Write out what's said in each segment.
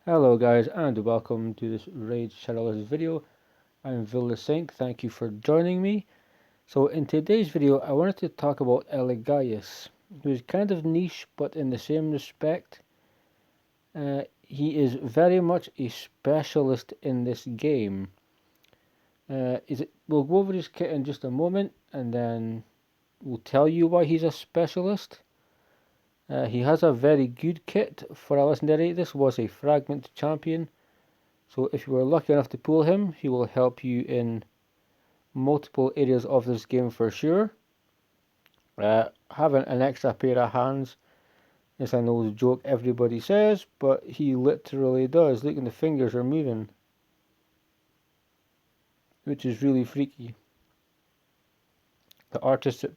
Hello guys and welcome to this Raid Shadowless video. I'm Vilisink, thank you for joining me. So in today's video I wanted to talk about Elagaius, who is kind of niche but in the same respect. He is very much a specialist in this game. We'll go over his kit in just a moment and then we'll tell you why he's a specialist. He has a very good kit for a legendary. This was a fragment champion. So if you were lucky enough to pull him, he will help you in multiple areas of this game for sure. Having an extra pair of hands is an old joke everybody says, but he literally does. Look, and the fingers are moving, which is really freaky. The artists at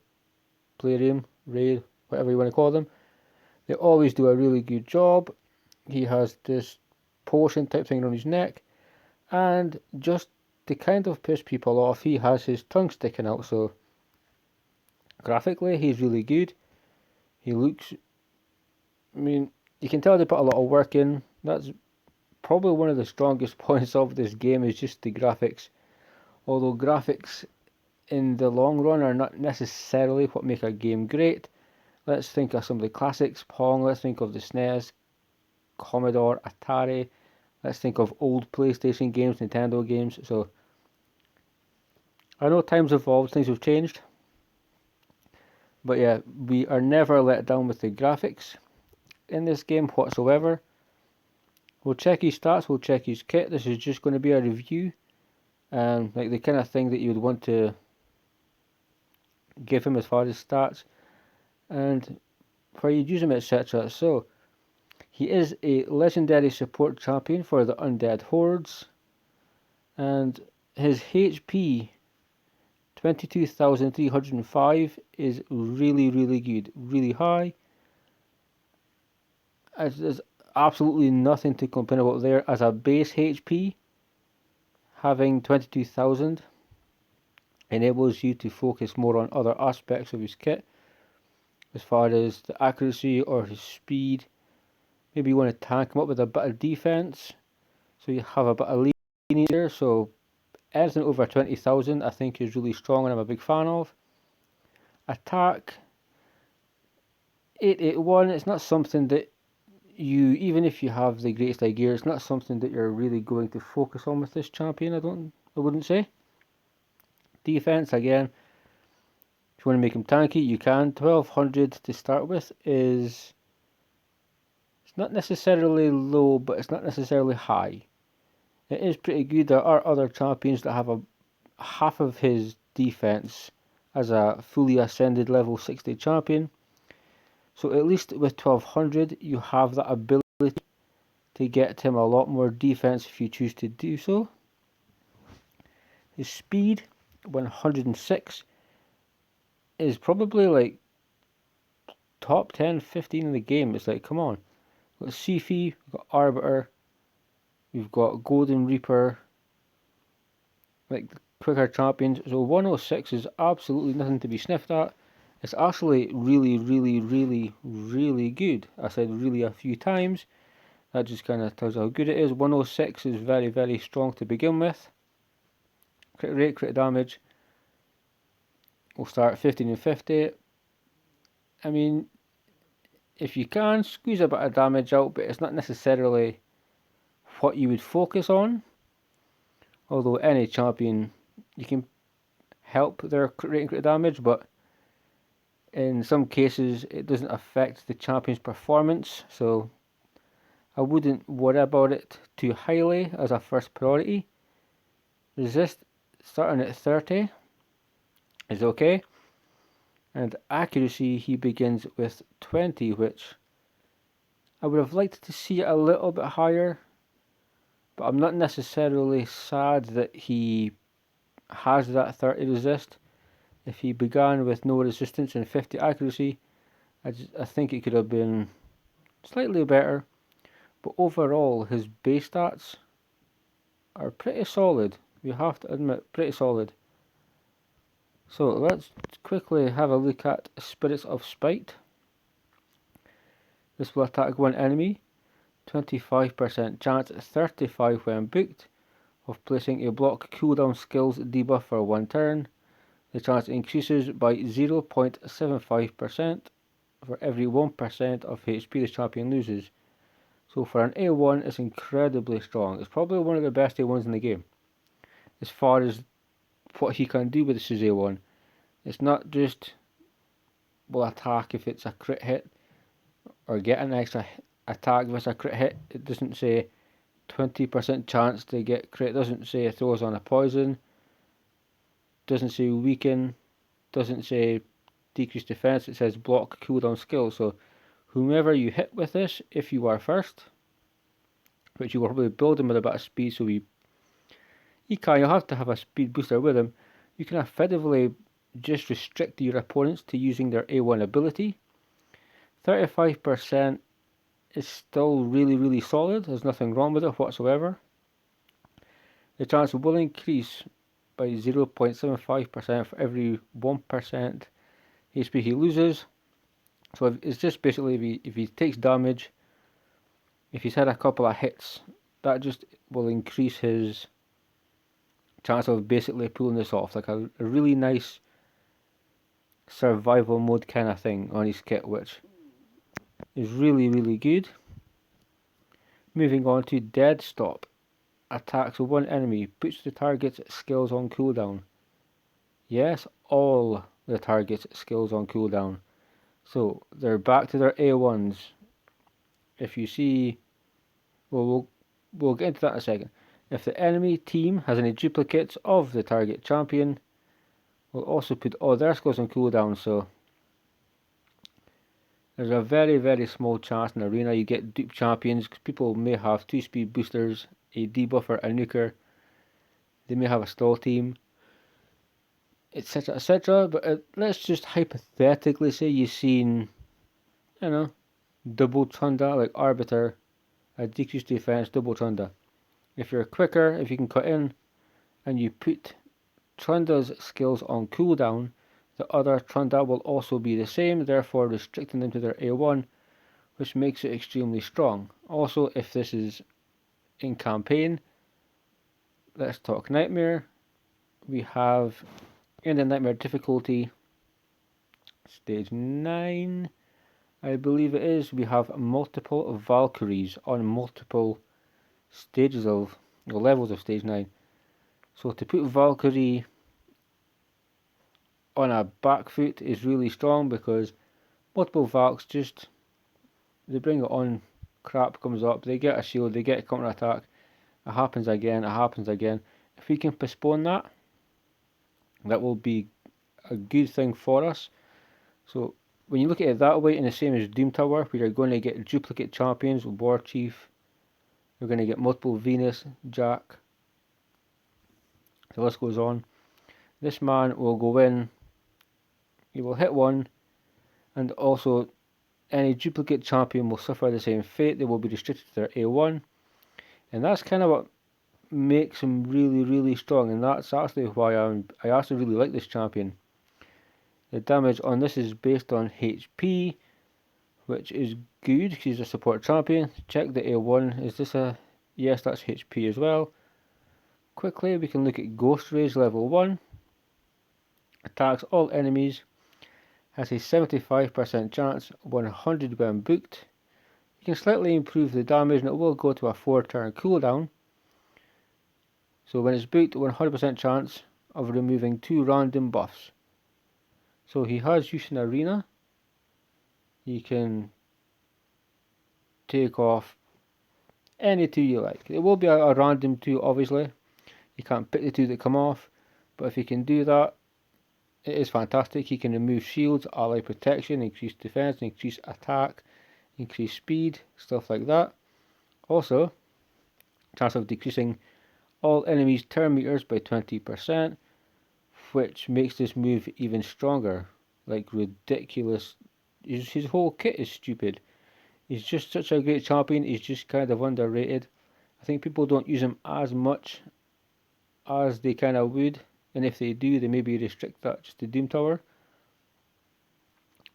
Playroom, Raid, whatever you want to call them, they always do a really good job. He has this potion type thing on his neck, and just to kind of piss people off, he has his tongue sticking out. So graphically, he's really good. He looks, you can tell they put a lot of work in. That's probably one of the strongest points of this game, is just the graphics. Although graphics in the long run are not necessarily what make a game great. Let's think of some of the classics, Pong, let's think of the SNES, Commodore, Atari, let's think of old PlayStation games, Nintendo games. So I know times evolved, things have changed. But yeah, we are never let down with the graphics in this game whatsoever. We'll check his stats, we'll check his kit. This is just going to be a review, and like the kind of thing that you would want to give him as far as stats and where you'd use him, etc. So he is a legendary support champion for the undead hordes, and his HP 22,305 is really good, really high. There's absolutely nothing to complain about there. As a base HP, having 22,000 enables you to focus more on other aspects of his kit, as far as the accuracy or his speed. Maybe you want to tank him up with a bit of defense, so you have a bit of lean there. So anything over 20,000 I think is really strong and I'm a big fan of. Attack 881, it's not something that you, even if you have the greatest gear, it's not something that you're really going to focus on with this champion, I wouldn't say. Defense, again, if you want to make him tanky, you can. 1200 to start with is, it's not necessarily low, but it's not necessarily high. It is pretty good. There are other champions that have a half of his defense as a fully ascended level 60 champion. So at least with 1200 you have that ability to get him a lot more defense if you choose to do so. His speed 106 is probably like top 10, 15 in the game. It's like, come on. We've got Sifi, we've got Arbiter, we've got Golden Reaper, like quicker champions. So 106 is absolutely nothing to be sniffed at. It's actually really good. I said really a few times. That just kind of tells you how good it is. 106 is very strong to begin with. Crit rate, crit damage. We'll start at 15 and 50. I mean, if you can, squeeze a bit of damage out, but it's not necessarily what you would focus on. Although any champion, you can help their crit rate and crit damage, but in some cases it doesn't affect the champion's performance, so I wouldn't worry about it too highly as a first priority. Resist starting at 30 is okay, and accuracy he begins with 20, which I would have liked to see a little bit higher, but I'm not necessarily sad that he has that 30 resist. If he began with no resistance and 50 accuracy, I think it could have been slightly better, but overall his base stats are pretty solid. We have to admit, pretty solid. So let's quickly have a look at Spirits of Spite. This will attack one enemy, 25% chance, 35 when booked, of placing a block cooldown skills debuff for 1 turn. The chance increases by 0.75% for every 1% of HP the champion loses. So for an A1, it's incredibly strong. It's probably one of the best A1s in the game. As far as what he can do with this is A1. It's not just, will attack if it's a crit hit, or get an extra attack if it's a crit hit. It doesn't say 20% chance to get crit, it doesn't say it throws on a poison, doesn't say weaken, doesn't say decrease defense, it says block cooldown skill. So whomever you hit with this, if you are first, which you will probably build him with a bit of speed, so you'll have to have a speed booster with him, you can effectively just restrict your opponents to using their A1 ability. 35% is still really solid, there's nothing wrong with it whatsoever. The chance will increase by 0.75% for every 1% HP he loses. So it's just basically if he takes damage, if he's had a couple of hits, that just will increase his chance of basically pulling this off, like a really nice survival mode kind of thing on his kit, which is really good. Moving on to Dead Stop. Attacks one enemy, puts the target's skills on cooldown. Yes, all the target's skills on cooldown. So they're back to their A1s. If you see, we'll get into that in a second. If the enemy team has any duplicates of the target champion, we'll also put all their skills on cooldown. So there's a very small chance in Arena you get dupe champions, because people may have 2 speed boosters, a debuffer, a nuker, they may have a stall team, etc. But let's just hypothetically say you've seen, double Trunda, like Arbiter, a decreased defense, double Trunda. If you're quicker, if you can cut in, and you put Trunda's skills on cooldown, the other Trunda will also be the same, therefore restricting them to their A1, which makes it extremely strong. Also, if this is in campaign, let's talk Nightmare. We have, in the Nightmare difficulty, stage 9, I believe it is, we have multiple Valkyries on multiple stages of, or levels of stage 9. So to put Valkyrie on a back foot is really strong, because multiple Valks just, they bring it on, crap comes up, they get a shield, they get a counter attack, it happens again. If we can postpone that, that will be a good thing for us. So when you look at it that way, in the same as Doom Tower, where you're going to get duplicate champions, War Chief, you're going to get multiple Venus, Jack, the list goes on. This man will go in, he will hit one, and also any duplicate champion will suffer the same fate. They will be restricted to their A1, and that's kind of what makes him really strong, and that's actually why I actually really like this champion. The damage on this is based on HP, which is good because he's a support champion. Check the A1, is this a, yes, that's HP as well. Quickly we can look at Ghost Rage level 1, attacks all enemies, has a 75% chance, 100 when booked. You can slightly improve the damage and it will go to a 4-turn cooldown. So when it's booked, 100% chance of removing 2 random buffs. So he has use in Arena. You can take off any 2 you like. It will be a random 2 obviously. You can't pick the 2 that come off, but if you can do that, it is fantastic. He can remove shields, ally protection, increase defense, increase attack, increase speed, stuff like that. Also, chance of decreasing all enemies' turn meters by 20%, which makes this move even stronger. Like ridiculous. His whole kit is stupid. He's just such a great champion. He's just kind of underrated. I think people don't use him as much as they kind of would, and if they do, they maybe restrict that just to Doom Tower.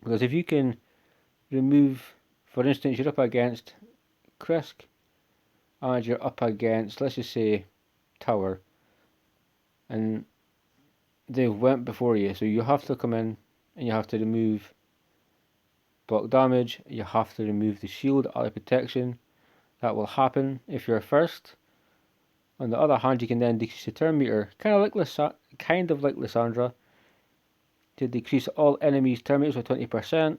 Because if you can remove, for instance, you're up against Krisk, and you're up against, let's just say, Tower, and they went before you, so you have to come in and you have to remove block damage, you have to remove the shield out of protection. That will happen if you're first. On the other hand, you can then decrease the turn meter, kind of like Lysandra, to decrease all enemies' turn meters by 20%.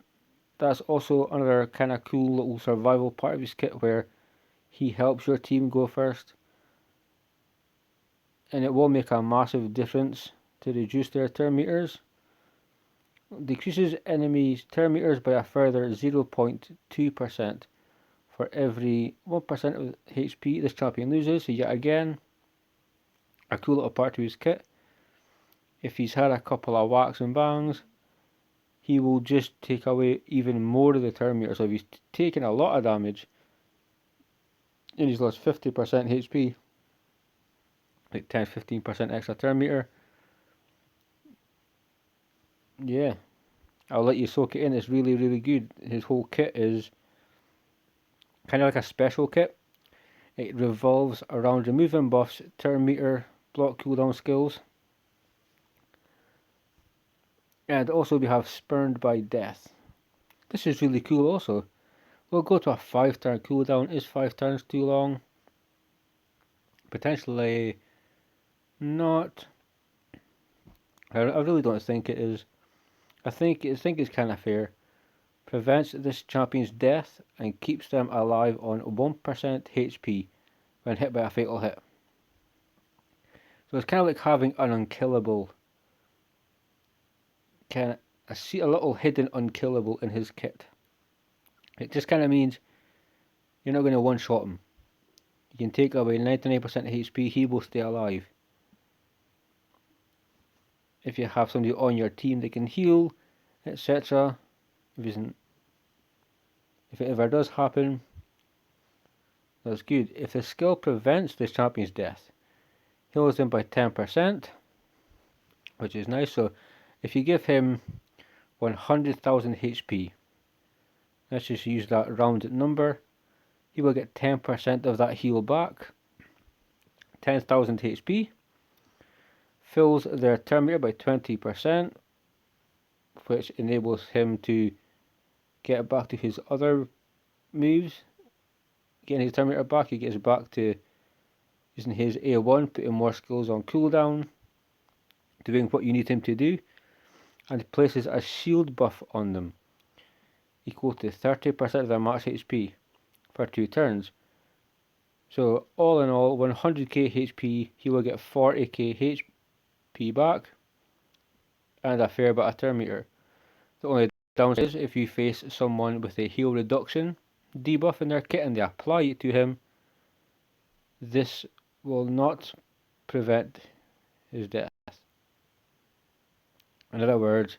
That's also another kind of cool little survival part of his kit where he helps your team go first. And it will make a massive difference to reduce their turn meters. Decreases enemies' turn meters by a further 0.2% for every 1% of HP this champion loses. So yet again, a cool little part to his kit. If he's had a couple of whacks and bangs, he will just take away even more of the turn meter. So if he's taken a lot of damage and he's lost 50% HP, like 10-15% extra turn meter, yeah, I'll let you soak it in. It's really, really good. His whole kit is kind of like a special kit. It revolves around removing buffs, turn meter, block cooldown skills. And also we have Spurned by Death. This is really cool also. We'll go to a 5-turn cooldown. Is 5 turns too long? Potentially not. I really don't think it is. I think it's kind of fair. Prevents this champion's death and keeps them alive on 1% HP when hit by a fatal hit. So it's kind of like having an unkillable, I see a little hidden unkillable in his kit. It just kind of means you're not going to one-shot him. You can take away 99% HP, he will stay alive. If you have somebody on your team that can heal, etc. If it ever does happen, that's good. If the skill prevents this champion's death, heals them by 10%, which is nice. So if you give him 100,000 HP, let's just use that rounded number, he will get 10% of that heal back, 10,000 HP, fills their turn meter by 20%, which enables him to get back to his other moves. Getting his turn meter back, he gets back to using his A1, putting more skills on cooldown, doing what you need him to do, and places a shield buff on them, equal to 30% of their max HP for 2 turns. So all in all, 100k HP, he will get 40k HP back, and a fair bit of turn meter. The only downside is if you face someone with a heal reduction debuff in their kit and they apply it to him, this will not prevent his death. In other words,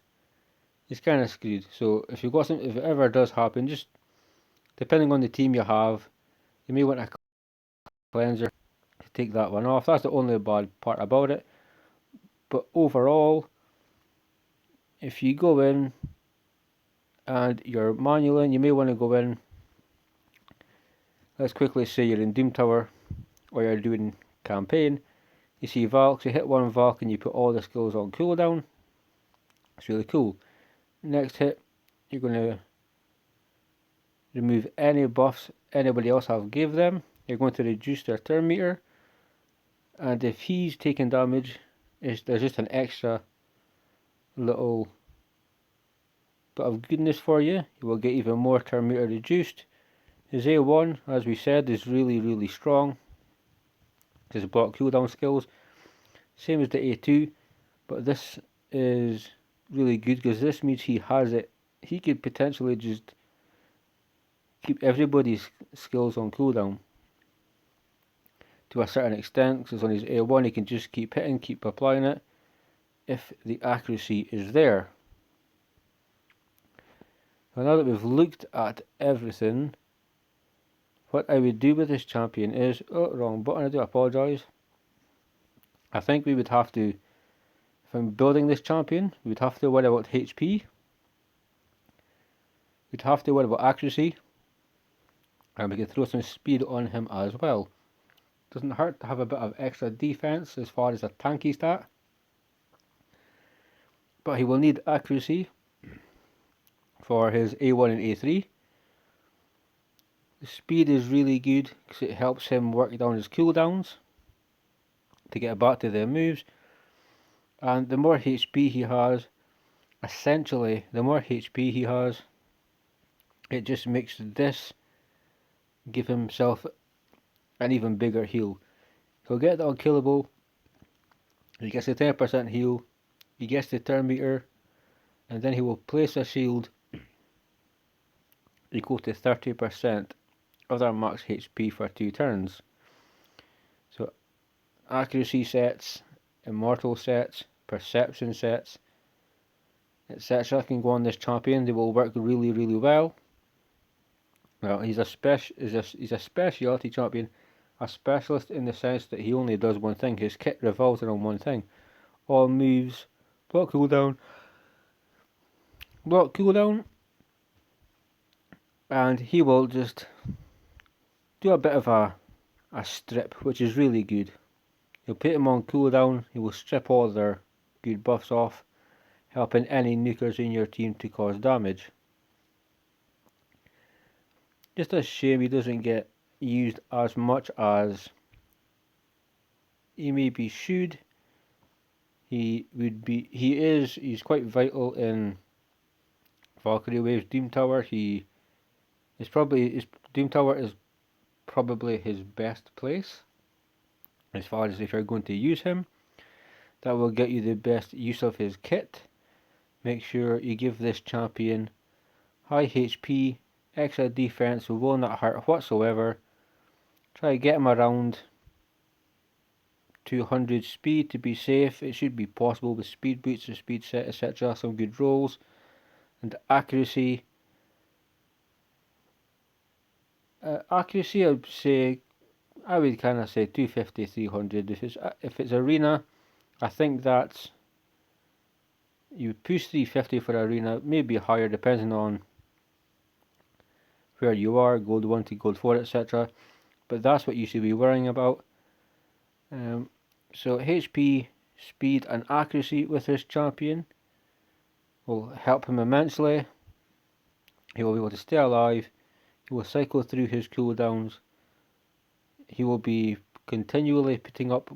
he's kind of screwed. So if it ever does happen, just depending on the team you have, you may want a cleanser to take that one off. That's the only bad part about it. But overall, if you go in and you're manualing, you may want to go in. Let's quickly say you're in Doom Tower or you're doing campaign. You see Valk, so you hit one Valk and you put all the skills on cooldown. It's really cool. Next hit, you're going to remove any buffs anybody else have gave them. You're going to reduce their turn meter. And if he's taking damage, there's just an extra little bit of goodness for you. You will get even more turn meter reduced. His A1, as we said, is really, really strong. His block cooldown skills, same as the A2, but this is really good because this means he has it. He could potentially just keep everybody's skills on cooldown to a certain extent, because on his A1 he can just keep hitting, keep applying it, if the accuracy is there. So now that we've looked at everything, what I would do with this champion is, oh, wrong button, I do apologise. I think we would have to, if I'm building this champion, we would have to worry about HP. We'd have to worry about accuracy. and we can throw some speed on him as well. Doesn't hurt to have a bit of extra defense as far as a tanky stat, but he will need accuracy for his A1 and A3. The speed is really good because it helps him work down his cooldowns to get back to their moves, and the more HP he has, essentially the more HP he has, it just makes this give himself an even bigger heal. He'll get the unkillable, he gets the 10% heal, he gets the turn meter, and then he will place a shield equal to 30% of their max HP for 2 turns. So accuracy sets, immortal sets, perception sets, etc. can go on this champion. They will work really, really well. Now he's a specialty champion, a specialist in the sense that he only does one thing. His kit revolves around one thing. All moves, block cooldown, and he will just do a bit of a strip, which is really good. He'll put him on cooldown, he will strip all their good buffs off, helping any nukers in your team to cause damage. Just a shame he doesn't get used as much as he maybe should. He's quite vital in Valkyrie Waves Doom Tower. Doom Tower is probably his best place as far as if you're going to use him. That will get you the best use of his kit. Make sure you give this champion high HP, extra defense, will not hurt whatsoever. Try to get him around 200 speed to be safe. It should be possible with speed boots, a speed set, etc. Some good rolls. And accuracy. Accuracy, I would kind of say 250, 300. If it's arena, I think that's, you push 350 for arena, maybe higher depending on where you are, gold 1 to gold 4, etc. But that's what you should be worrying about. So HP, speed and accuracy with this champion will help him immensely. He will be able to stay alive, he will cycle through his cooldowns, he will be continually putting up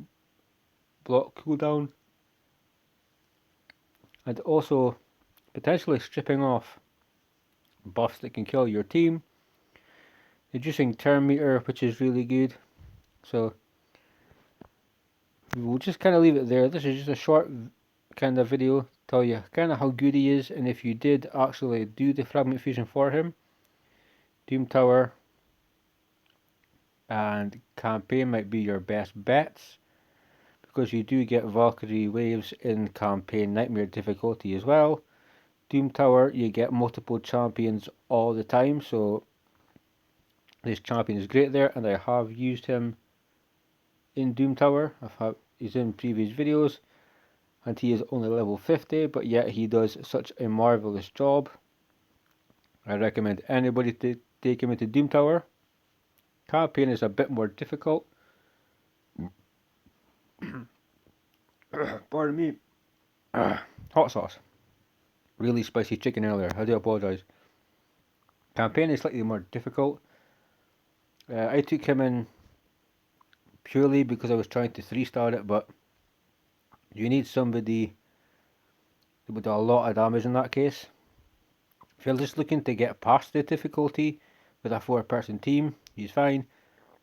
block cooldown, and also potentially stripping off buffs that can kill your team, reducing turn meter, which is really good. So we'll just kind of leave it there. This is just a short kind of video, tell you kind of how good he is, and if you did actually do the fragment fusion for him, Doom Tower and campaign might be your best bets, because you do get Valkyrie Waves in campaign nightmare difficulty as well. Doom Tower, you get multiple champions all the time, so this champion is great there, and I have used him in Doom Tower. He's in previous videos, and he is only level 50, but yet he does such a marvellous job. I recommend anybody to take him into Doom Tower. Campaign is a bit more difficult. Pardon me. Hot sauce. Really spicy chicken earlier, I do apologise. Campaign is slightly more difficult. I took him in purely because I was trying to 3-star it, but you need somebody that would do a lot of damage in that case. If you're just looking to get past the difficulty with a 4-person team, he's fine.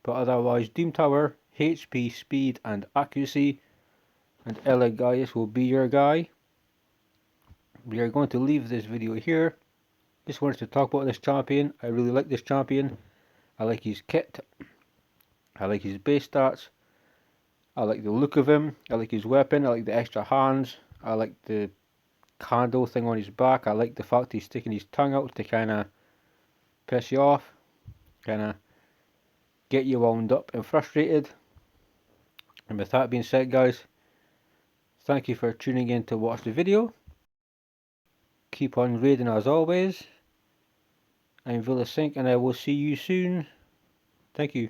But otherwise, Doom Tower, HP, speed and accuracy, and Elagaius will be your guy. We are going to leave this video here. Just wanted to talk about this champion. I really like this champion. I like his kit. I like his base stats. I like the look of him. I like his weapon. I like the extra hands. I like the candle thing on his back. I like the fact he's sticking his tongue out to kind of piss you off, kind of get you wound up and frustrated. And with that being said, guys, thank you for tuning in to watch the video. Keep on raiding as always. I'm Vilisink, and I will see you soon. Thank you.